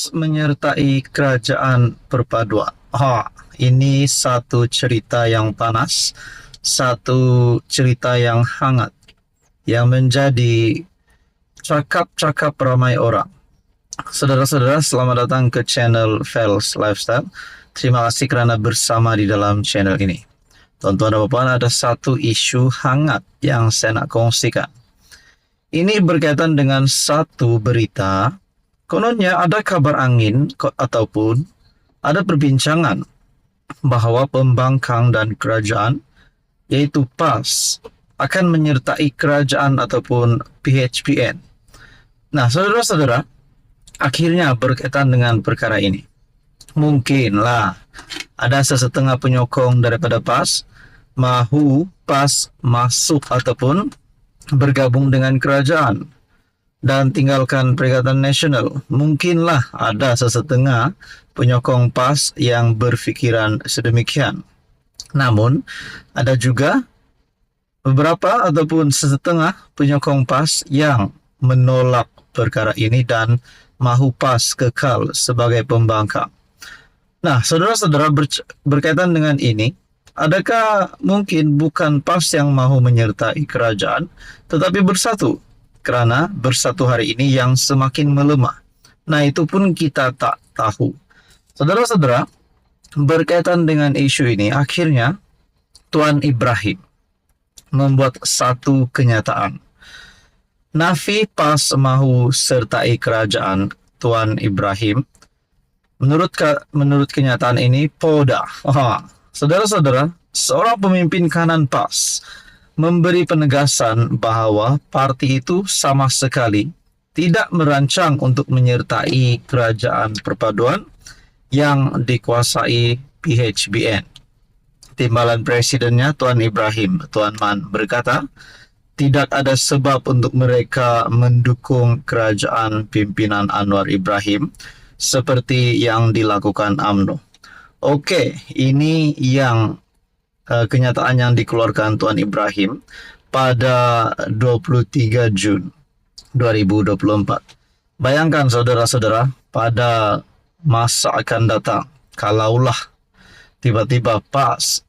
PAS menyertai kerajaan perpaduan. Ini satu cerita yang panas, satu cerita yang hangat, yang menjadi cakap-cakap ramai orang. Saudara-saudara, selamat datang ke channel Fels Lifestyle. Terima kasih kerana bersama di dalam channel ini. Tuan-tuan dan puan, ada satu isu hangat yang saya nak kongsikan. Ini berkaitan dengan satu berita. Kononnya ada kabar angin ataupun ada perbincangan bahawa pembangkang dan kerajaan, yaitu PAS, akan menyertai kerajaan ataupun PHBN. Nah, saudara-saudara, akhirnya berkaitan dengan perkara ini. Mungkinlah ada sesetengah penyokong daripada PAS mahu PAS masuk ataupun bergabung dengan kerajaan dan tinggalkan Perikatan Nasional. Mungkinlah ada sesetengah penyokong PAS yang berfikiran sedemikian. Namun, ada juga beberapa ataupun sesetengah penyokong PAS yang menolak perkara ini dan mahu PAS kekal sebagai pembangkang. Nah, saudara-saudara, berkaitan dengan ini, adakah mungkin bukan PAS yang mahu menyertai kerajaan, tetapi bersatu? Kerana bersatu hari ini yang semakin melemah. Nah, itu pun kita tak tahu. Saudara-saudara, berkaitan dengan isu ini, akhirnya Tuan Ibrahim membuat satu kenyataan. Nafi PAS mahu sertai kerajaan Tuan Ibrahim. Menurut kenyataan ini, poda. Saudara-saudara, seorang pemimpin kanan PAS memberi penegasan bahawa parti itu sama sekali tidak merancang untuk menyertai kerajaan perpaduan yang dikuasai PHBN. Timbalan presidennya Tuan Ibrahim, Tuan Man, berkata, tidak ada sebab untuk mereka mendukung kerajaan pimpinan Anwar Ibrahim seperti yang dilakukan UMNO. Okey, ini yang kenyataan yang dikeluarkan Tuan Ibrahim pada 23 Jun 2024. Bayangkan saudara-saudara, pada masa akan datang, kalaulah tiba-tiba PAS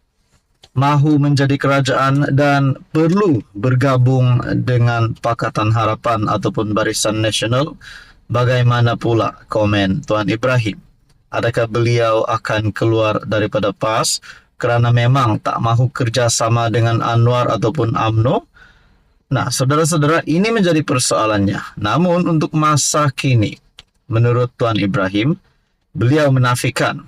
mahu menjadi kerajaan dan perlu bergabung dengan Pakatan Harapan ataupun Barisan Nasional, bagaimana pula komen Tuan Ibrahim? Adakah beliau akan keluar daripada PAS kerana memang tak mahu kerjasama dengan Anwar ataupun UMNO? Nah, saudara-saudara, ini menjadi persoalannya. Namun, untuk masa kini, menurut Tuan Ibrahim, beliau menafikan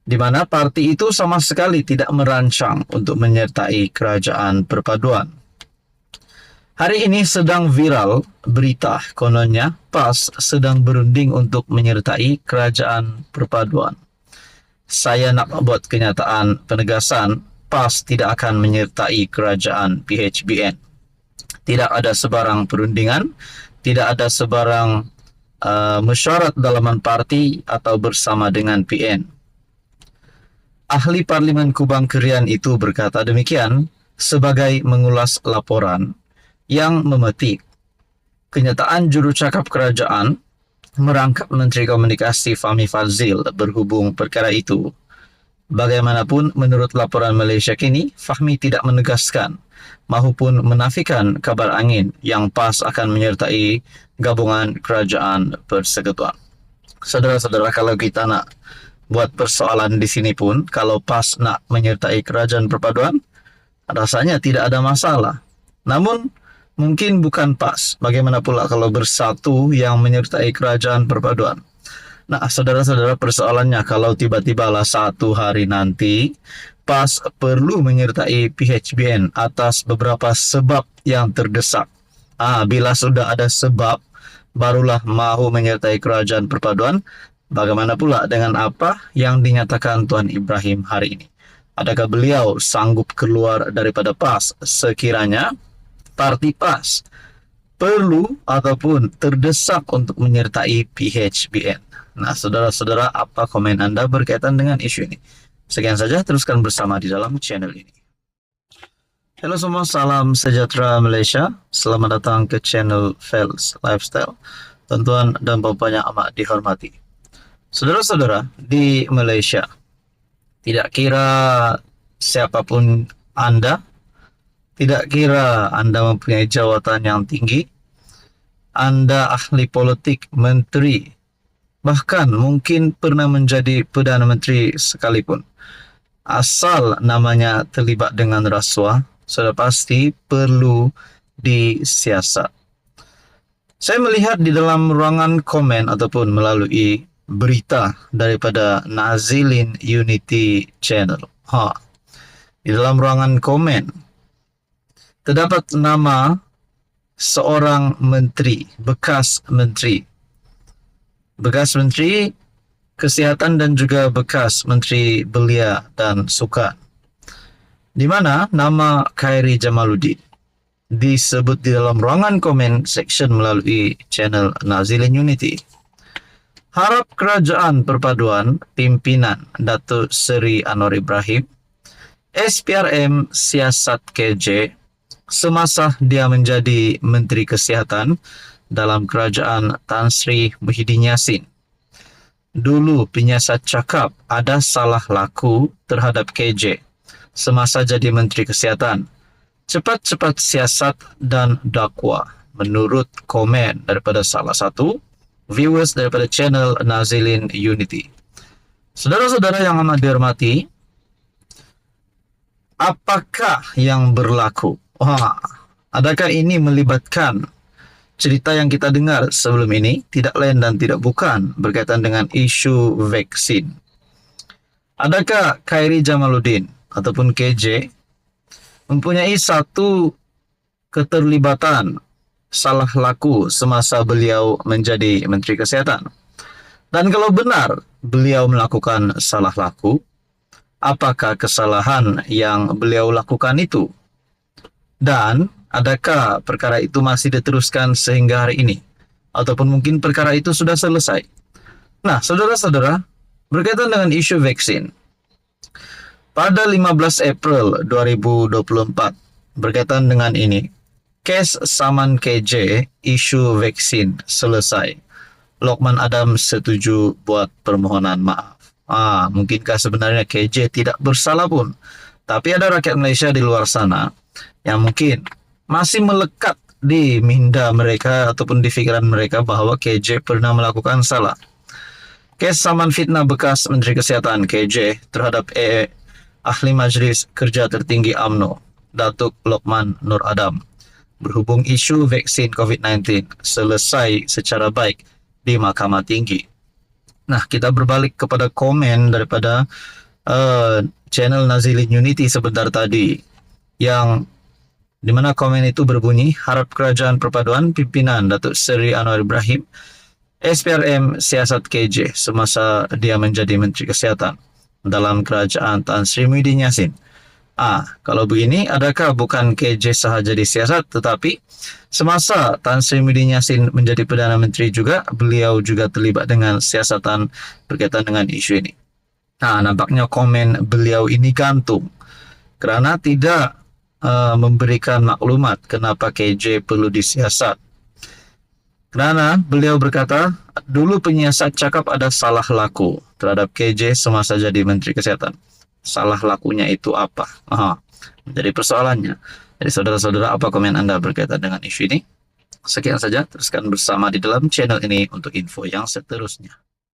di mana parti itu sama sekali tidak merancang untuk menyertai kerajaan perpaduan. Hari ini sedang viral berita kononnya PAS sedang berunding untuk menyertai kerajaan perpaduan. Saya nak buat kenyataan penegasan, PAS tidak akan menyertai kerajaan PHBN. Tidak ada sebarang perundingan, tidak ada sebarang mesyuarat dalaman parti atau bersama dengan PN. Ahli Parlimen Kubang Kerian itu berkata demikian sebagai mengulas laporan yang memetik kenyataan jurucakap kerajaan merangkap Menteri Komunikasi Fahmi Fadzil berhubung perkara itu. Bagaimanapun, menurut laporan Malaysia Kini, Fahmi tidak menegaskan mahupun menafikan kabar angin yang PAS akan menyertai gabungan kerajaan persekutuan. Saudara-saudara, kalau kita nak buat persoalan di sini pun, kalau PAS nak menyertai kerajaan perpaduan, rasanya tidak ada masalah. Namun, mungkin bukan PAS. Bagaimana pula kalau bersatu yang menyertai kerajaan perpaduan? Nah, saudara-saudara, persoalannya kalau tiba-tiba lah satu hari nanti PAS perlu menyertai PHBN atas beberapa sebab yang terdesak. Bila sudah ada sebab, barulah mahu menyertai kerajaan perpaduan. Bagaimana pula dengan apa yang dinyatakan Tuan Ibrahim hari ini? Adakah beliau sanggup keluar daripada PAS sekiranya parti PAS perlu ataupun terdesak untuk menyertai PHBN? Nah, saudara-saudara, apa komen anda berkaitan dengan isu ini? Sekian saja, teruskan bersama di dalam channel ini. Halo semua, salam sejahtera Malaysia. Selamat datang ke channel Fels Lifestyle. Tuan-tuan dan puan-puan yang amat dihormati. Saudara-saudara, di Malaysia, tidak kira siapapun Anda, tidak kira Anda mempunyai jawatan yang tinggi, Anda ahli politik, menteri, bahkan mungkin pernah menjadi Perdana Menteri sekalipun. Asal namanya terlibat dengan rasuah, sudah pasti perlu disiasat. Saya melihat di dalam ruangan komen ataupun melalui berita daripada Nazilin Unity Channel. Di dalam ruangan komen terdapat nama seorang menteri, bekas menteri Kesihatan dan juga bekas Menteri Belia dan Sukan, di mana nama Khairy Jamaluddin disebut di dalam ruangan komen section melalui channel Nazilin Unity. Harap Kerajaan Perpaduan pimpinan Datuk Seri Anwar Ibrahim, SPRM siasat KJ semasa dia menjadi Menteri Kesihatan dalam Kerajaan Tan Sri Muhyiddin Yassin. Dulu penyiasat cakap ada salah laku terhadap KJ semasa jadi Menteri Kesihatan. Cepat-cepat siasat dan dakwa, menurut komen daripada salah satu viewers daripada channel Nazilin Unity. Saudara-saudara yang amat dihormati, apakah yang berlaku? Adakah ini melibatkan cerita yang kita dengar sebelum ini? Tidak lain dan tidak bukan berkaitan dengan isu vaksin. Adakah Khairy Jamaluddin ataupun KJ mempunyai satu keterlibatan salah laku semasa beliau menjadi Menteri Kesihatan? Dan kalau benar beliau melakukan salah laku, apakah kesalahan yang beliau lakukan itu? Dan adakah perkara itu masih diteruskan sehingga hari ini? Ataupun mungkin perkara itu sudah selesai? Nah, saudara-saudara, berkaitan dengan isu vaksin, pada 15 April 2024, berkaitan dengan ini, kes saman KJ isu vaksin selesai. Lokman Adam setuju buat permohonan maaf. Mungkinkah sebenarnya KJ tidak bersalah pun? Tapi ada rakyat Malaysia di luar sana yang mungkin masih melekat di minda mereka ataupun di fikiran mereka bahwa KJ pernah melakukan salah. Kes saman fitnah bekas Menteri Kesihatan KJ terhadap Ahli Majlis Kerja Tertinggi UMNO, Datuk Lokman Nur Adam, berhubung isu vaksin COVID-19 selesai secara baik di Mahkamah Tinggi. Nah, kita berbalik kepada komen daripada channel Nazilin Unity sebentar tadi, yang dimana komen itu berbunyi, harap Kerajaan Perpaduan pimpinan Datuk Seri Anwar Ibrahim, SPRM siasat KJ semasa dia menjadi Menteri Kesihatan dalam Kerajaan Tan Sri Muhyiddin Yassin. Kalau begini, adakah bukan KJ sahaja disiasat, tetapi semasa Tan Sri Muhyiddin Yassin menjadi Perdana Menteri juga, beliau juga terlibat dengan siasatan berkaitan dengan isu ini. Nampaknya komen beliau ini gantung kerana tidak memberikan maklumat kenapa KJ perlu disiasat. Kerana beliau berkata, dulu penyiasat cakap ada salah laku terhadap KJ semasa jadi Menteri Kesihatan. Salah lakunya itu apa? Jadi persoalannya. Jadi saudara-saudara, apa komen Anda berkaitan dengan isu ini? Sekian saja, teruskan bersama di dalam channel ini untuk info yang seterusnya.